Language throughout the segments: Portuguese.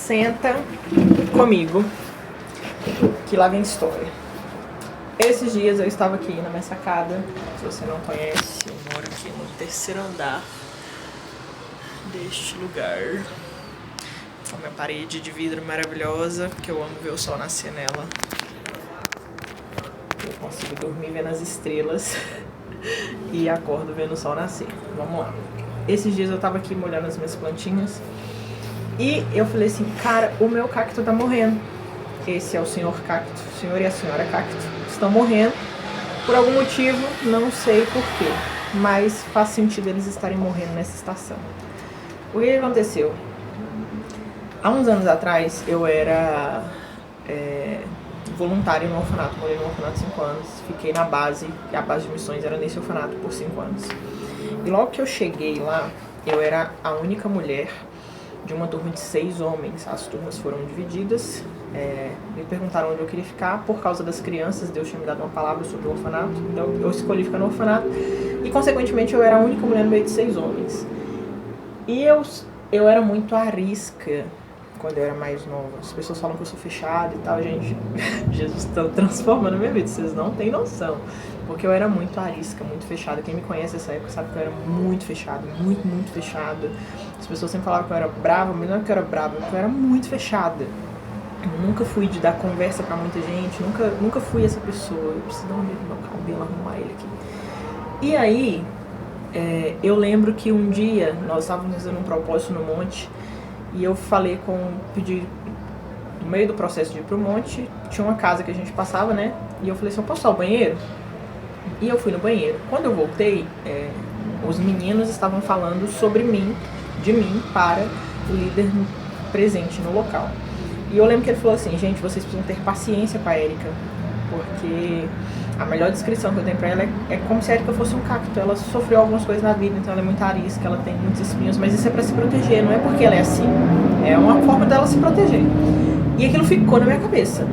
Senta comigo, que lá vem história. Esses dias eu estava aqui na minha sacada. Se você não conhece, eu moro aqui no terceiro andar deste lugar, com a minha parede de vidro maravilhosa, que eu amo ver o sol nascer nela. Eu consigo dormir vendo as estrelas e acordo vendo o sol nascer. Vamos lá. Esses dias eu tava aqui molhando as minhas plantinhas e eu falei assim, cara, o meu cacto tá morrendo. Esse é o senhor cacto, o senhor e a senhora cacto estão morrendo por algum motivo, não sei porquê, mas faz sentido eles estarem morrendo nessa estação. O que aconteceu? Há uns anos atrás eu era voluntário no orfanato, morei no orfanato 5 anos, fiquei na base, e a base de missões era nesse orfanato por 5 anos. E logo que eu cheguei lá, eu era a única mulher de uma turma de 6 homens. As turmas foram divididas, me perguntaram onde eu queria ficar por causa das crianças. Deus tinha me dado uma palavra sobre o orfanato, então eu escolhi ficar no orfanato e consequentemente eu era a única mulher no meio de 6 homens. E eu era muito arisca quando eu era mais nova. As pessoas falam que eu sou fechada e tal, gente. Jesus está transformando a minha vida, vocês não têm noção. Porque eu era muito arisca, muito fechada. Quem me conhece nessa época sabe que eu era muito fechada, muito fechada. As pessoas sempre falavam que eu era brava, mas não é que eu era brava, porque eu era muito fechada. Eu nunca fui de dar conversa pra muita gente, nunca fui essa pessoa. Eu preciso dar um jeito no meu cabelo, arrumar ele aqui. E aí, eu lembro que um dia nós estávamos fazendo um propósito no monte e eu pedi, no meio do processo de ir pro monte, tinha uma casa que a gente passava, né? E eu falei assim, eu posso usar o banheiro? E eu fui no banheiro. Quando eu voltei, os meninos estavam falando de mim para o líder presente no local. E eu lembro que ele falou assim, gente, vocês precisam ter paciência com a Erika, porque a melhor descrição que eu tenho pra ela é como se a Erika fosse um cacto. Ela sofreu algumas coisas na vida, então ela é muito arisca, ela tem muitos espinhos, mas isso é pra se proteger, não é porque ela é assim, é uma forma dela se proteger. E aquilo ficou na minha cabeça.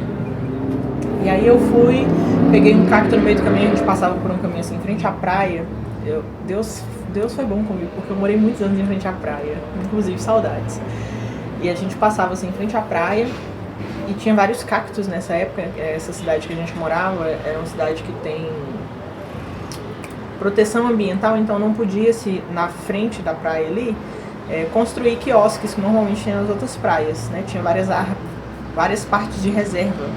E aí eu peguei um cacto no meio do caminho, a gente passava por um caminho assim, em frente à praia. Deus foi bom comigo, porque eu morei muitos anos em frente à praia, inclusive saudades. E a gente passava assim, em frente à praia, e tinha vários cactos nessa época. Essa cidade que a gente morava era uma cidade que tem proteção ambiental, então não podia-se, na frente da praia ali, construir quiosques, que normalmente tinha nas outras praias, né? Tinha várias partes de reserva.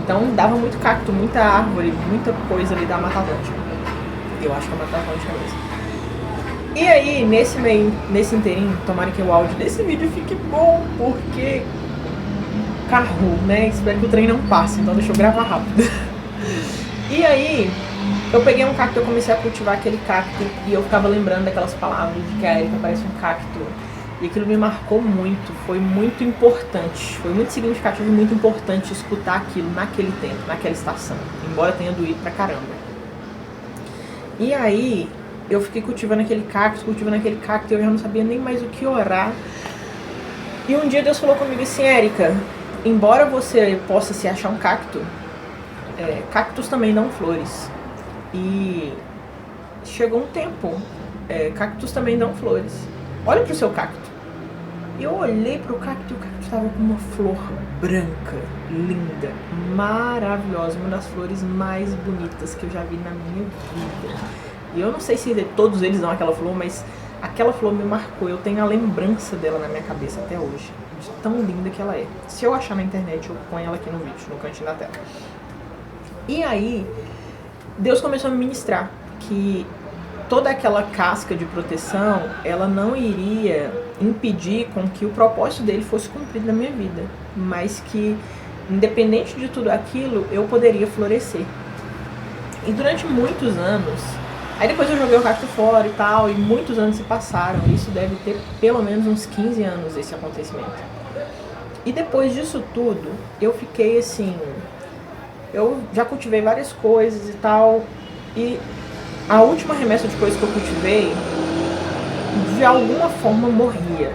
Então dava muito cacto, muita árvore, muita coisa ali da Mata Atlântica. Eu acho que é a Mata Atlântica mesmo. E aí, nesse inteirinho, tomara que o áudio desse vídeo fique bom, porque carro, né? Espero que o trem não passe, então deixa eu gravar rápido. E aí, eu peguei um cacto, eu comecei a cultivar aquele cacto e eu ficava lembrando daquelas palavras de que a Erika parece um cacto. E aquilo me marcou muito, foi muito importante, foi muito significativo e muito importante escutar aquilo naquele tempo, naquela estação, embora tenha doído pra caramba. E aí, eu fiquei cultivando aquele cacto, e eu já não sabia nem mais o que orar. E um dia Deus falou comigo assim, Erika, embora você possa se achar um cacto, cactos também dão flores. E chegou um tempo, cactos também dão flores. Olha pro seu cacto. E eu olhei pro cacto e o cacto estava com uma flor branca, linda, maravilhosa, uma das flores mais bonitas que eu já vi na minha vida. E eu não sei se todos eles dão aquela flor, mas aquela flor me marcou. Eu tenho a lembrança dela na minha cabeça até hoje, de tão linda que ela é. Se eu achar na internet, eu ponho ela aqui no vídeo, no cantinho da tela. E aí, Deus começou a me ministrar que toda aquela casca de proteção, ela não iria impedir com que o propósito dele fosse cumprido na minha vida, mas que, independente de tudo aquilo, eu poderia florescer. E durante muitos anos, aí depois eu joguei o cacto fora e tal, e muitos anos se passaram, isso deve ter pelo menos uns 15 anos esse acontecimento. E depois disso tudo, eu fiquei assim, eu já cultivei várias coisas e tal, e a última remessa de coisas que eu cultivei, de alguma forma morria,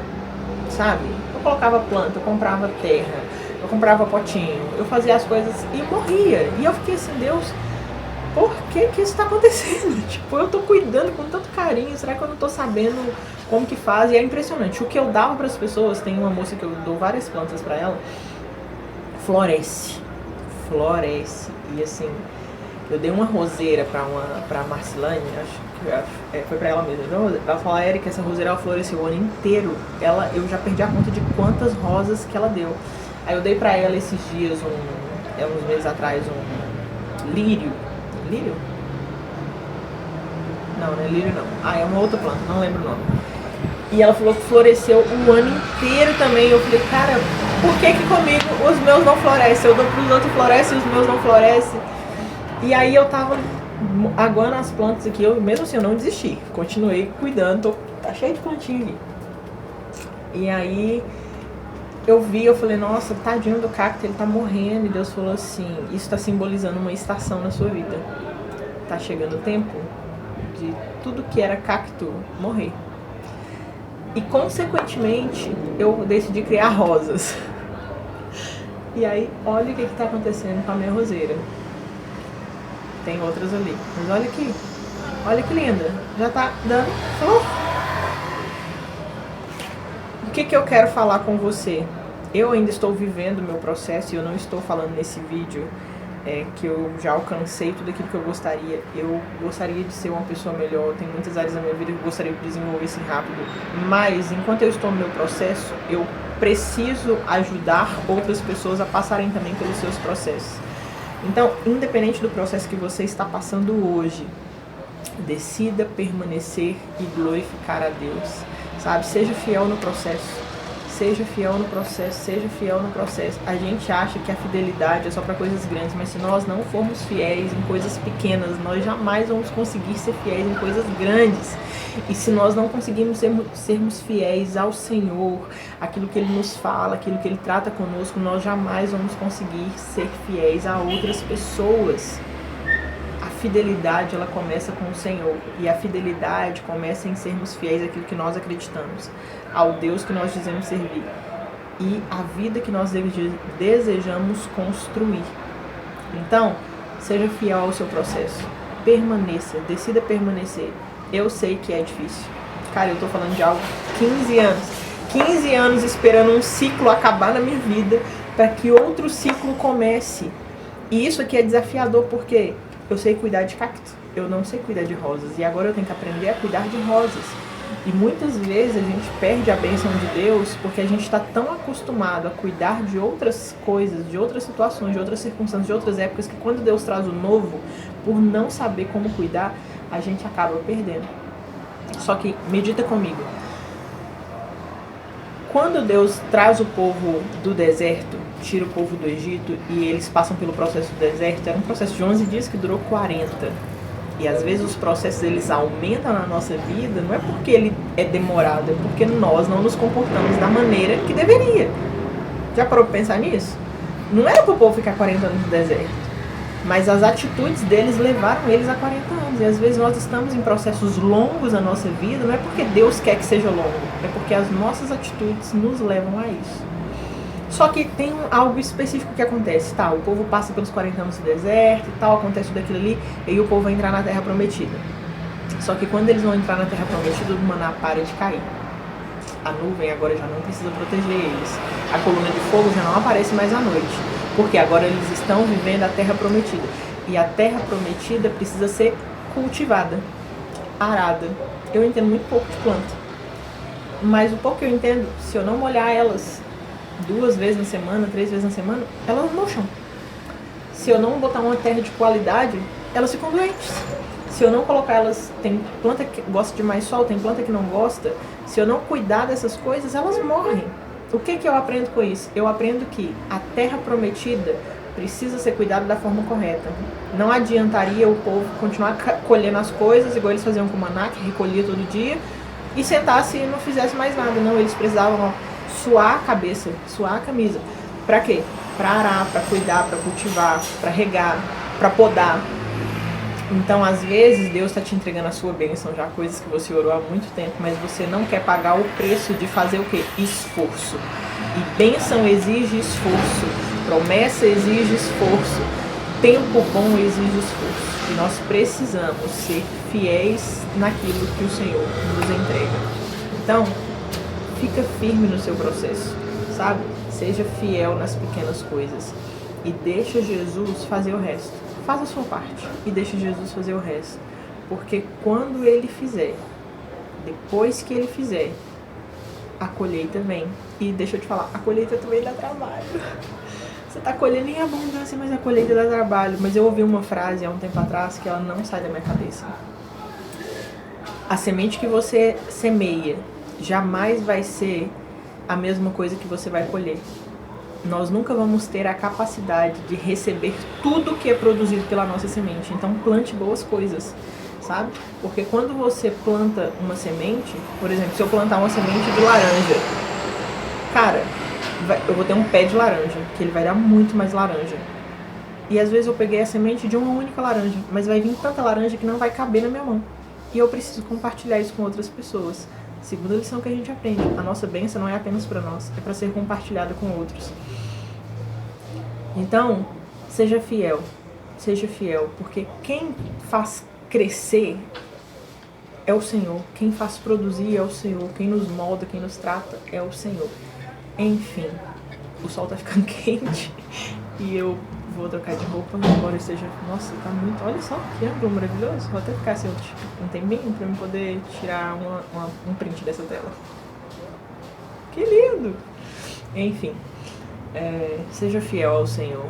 sabe? Eu colocava planta, eu comprava terra, eu comprava potinho, eu fazia as coisas e morria. E eu fiquei assim, Deus, por que que isso tá acontecendo? Tipo, eu tô cuidando com tanto carinho, será que eu não tô sabendo como que faz? E é impressionante, o que eu dava pras pessoas, tem uma moça que eu dou várias plantas pra ela, floresce, e assim, eu dei uma roseira pra Marcilane, foi pra ela mesma, ela falou, Érica, essa roseira ela floresceu o ano inteiro, eu já perdi a conta de quantas rosas que ela deu. Aí eu dei pra ela esses dias, uns meses atrás, um lírio. Lírio? Não é lírio não. Ah, é uma outra planta, não lembro o nome. E ela falou que floresceu o ano inteiro também. Eu falei, cara, por que que comigo os meus não florescem? Eu dou pros outros florescem e os meus não florescem. E aí eu tava aguando as plantas aqui, mesmo assim eu não desisti. Continuei cuidando, tá cheio de plantinha aqui. E aí eu falei, nossa, tadinho do cacto, ele tá morrendo. E Deus falou assim, isso tá simbolizando uma estação na sua vida. Tá chegando o tempo de tudo que era cacto morrer. E consequentemente, eu decidi criar rosas. E aí, olha o que tá acontecendo com a minha roseira. Tem outras ali, mas olha aqui. Olha que linda. Já tá dando flor. O que eu quero falar com você? Eu ainda estou vivendo o meu processo e eu não estou falando nesse vídeo que eu já alcancei tudo aquilo que eu gostaria. Eu gostaria de ser uma pessoa melhor, tem muitas áreas da minha vida que eu gostaria de desenvolver assim rápido, mas enquanto eu estou no meu processo, eu preciso ajudar outras pessoas a passarem também pelos seus processos. Então, independente do processo que você está passando hoje, decida permanecer e glorificar a Deus, sabe? Seja fiel no processo. Seja fiel no processo, seja fiel no processo. A gente acha que a fidelidade é só para coisas grandes, mas se nós não formos fiéis em coisas pequenas, nós jamais vamos conseguir ser fiéis em coisas grandes. E se nós não conseguirmos sermos fiéis ao Senhor, aquilo que Ele nos fala, aquilo que Ele trata conosco, nós jamais vamos conseguir ser fiéis a outras pessoas. A fidelidade, ela começa com o Senhor, e a fidelidade começa em sermos fiéis àquilo que nós acreditamos, ao Deus que nós dizemos servir e a vida que nós desejamos construir. Então, seja fiel ao seu processo, permaneça, decida permanecer. Eu sei que é difícil, cara, eu tô falando de algo 15 anos esperando um ciclo acabar na minha vida para que outro ciclo comece, e isso aqui é desafiador porque eu sei cuidar de cacto, eu não sei cuidar de rosas. E agora eu tenho que aprender a cuidar de rosas. E muitas vezes a gente perde a bênção de Deus porque a gente está tão acostumado a cuidar de outras coisas, de outras situações, de outras circunstâncias, de outras épocas, que quando Deus traz o novo, por não saber como cuidar, a gente acaba perdendo. Só que medita comigo. Quando Deus traz o povo do deserto, tira o povo do Egito e eles passam pelo processo do deserto, era um processo de 11 dias que durou 40. E às vezes os processos eles aumentam na nossa vida, não é porque ele é demorado, é porque nós não nos comportamos da maneira que deveria. Já parou pra pensar nisso? Não era pro povo ficar 40 anos no deserto, mas as atitudes deles levaram eles a 40 anos. E às vezes nós estamos em processos longos na nossa vida, não é porque Deus quer que seja longo, é porque as nossas atitudes nos levam a isso. Só que tem algo específico que acontece, tá? O povo passa pelos 40 anos do deserto e tal, acontece tudo aquilo ali, e aí o povo vai entrar na Terra Prometida. Só que quando eles vão entrar na Terra Prometida, o maná para de cair. A nuvem agora já não precisa proteger eles. A coluna de fogo já não aparece mais à noite, porque agora eles estão vivendo a Terra Prometida. E a Terra Prometida precisa ser cultivada, arada. Eu entendo muito pouco de planta, mas o pouco que eu entendo, se eu não molhar elas 2 vezes na semana, 3 vezes na semana, elas murcham. Se eu não botar uma terra de qualidade, elas ficam doentes. Se eu não colocar elas, tem planta que gosta de mais sol, tem planta que não gosta. Se eu não cuidar dessas coisas, elas morrem. O que eu aprendo com isso? Eu aprendo que a terra prometida precisa ser cuidada da forma correta. Não adiantaria o povo continuar colhendo as coisas, igual eles faziam com o maná, que recolhia todo dia, e sentasse e não fizesse mais nada. Não, eles precisavam suar a cabeça, suar a camisa. Pra quê? Pra arar, pra cuidar, pra cultivar, pra regar, pra podar. Então, às vezes, Deus está te entregando a sua bênção, já coisas que você orou há muito tempo, mas você não quer pagar o preço de fazer o quê? Esforço. E bênção exige esforço, promessa exige esforço, tempo bom exige esforço. E nós precisamos ser fiéis naquilo que o Senhor nos entrega. Então, fica firme no seu processo, sabe? Seja fiel nas pequenas coisas e deixa Jesus fazer o resto. Faça a sua parte e deixa Jesus fazer o resto. Porque quando Ele fizer, depois que Ele fizer, a colheita vem. E deixa eu te falar, a colheita também dá trabalho. Você está colhendo em abundância, mas a colheita dá trabalho. Mas eu ouvi uma frase há um tempo atrás que ela não sai da minha cabeça. A semente que você semeia jamais vai ser a mesma coisa que você vai colher. Nós nunca vamos ter a capacidade de receber tudo que é produzido pela nossa semente. Então plante boas coisas, sabe? Porque quando você planta uma semente, por exemplo, se eu plantar uma semente de laranja, cara, eu vou ter um pé de laranja, que ele vai dar muito mais laranja. E às vezes eu peguei a semente de uma única laranja, mas vai vir tanta laranja que não vai caber na minha mão. E eu preciso compartilhar isso com outras pessoas. Segunda lição que a gente aprende, a nossa bênção não é apenas para nós, é para ser compartilhada com outros. Então, seja fiel, porque quem faz crescer é o Senhor, quem faz produzir é o Senhor, quem nos molda, quem nos trata é o Senhor. Enfim, o sol tá ficando quente e eu vou trocar de roupa, embora esteja... Nossa, tá muito... Olha só, que ângulo maravilhoso. Vou até ficar assim um tempinho pra eu poder tirar um print dessa tela. Que lindo! Enfim, seja fiel ao Senhor.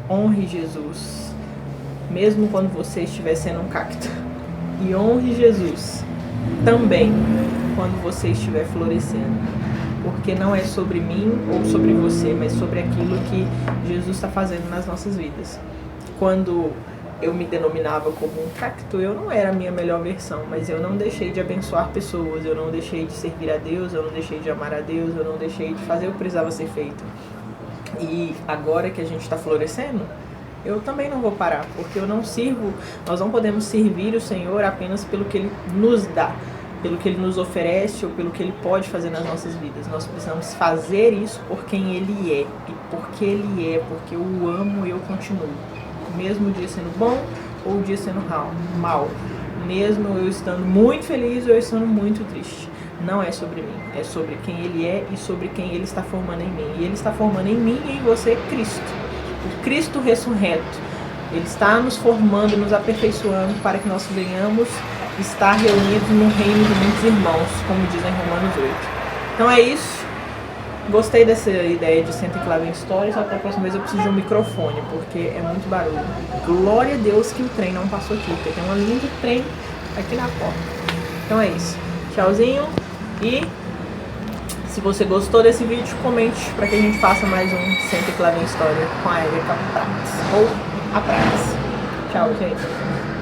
Honre Jesus, mesmo quando você estiver sendo um cacto. E honre Jesus também quando você estiver florescendo. Porque não é sobre mim ou sobre você, mas sobre aquilo que Jesus está fazendo nas nossas vidas. Quando eu me denominava como um cacto, eu não era a minha melhor versão, mas eu não deixei de abençoar pessoas, eu não deixei de servir a Deus, eu não deixei de amar a Deus, eu não deixei de fazer o que precisava ser feito. E agora que a gente está florescendo, eu também não vou parar, porque eu não sirvo, nós não podemos servir o Senhor apenas pelo que Ele nos dá, pelo que Ele nos oferece ou pelo que Ele pode fazer nas nossas vidas. Nós precisamos fazer isso por quem Ele é. E porque Ele é, porque eu o amo e eu continuo. Mesmo o dia sendo bom ou o dia sendo mal. Mesmo eu estando muito feliz ou eu estando muito triste. Não é sobre mim, é sobre quem Ele é e sobre quem Ele está formando em mim. E Ele está formando em mim e em você Cristo. O Cristo ressurreto. Ele está nos formando, nos aperfeiçoando para que nós venhamos estar reunidos no reino de muitos irmãos, como diz em Romanos 8. Então é isso. Gostei dessa ideia de Senta e Clava em História, só que da próxima vez eu preciso de um microfone, porque é muito barulho. Glória a Deus que o trem não passou aqui, porque tem uma linha de trem aqui na porta. Então é isso. Tchauzinho. E se você gostou desse vídeo, comente para que a gente faça mais um Senta e Clava em História com a Érica Prates. Ou a Prates. Tchau, gente.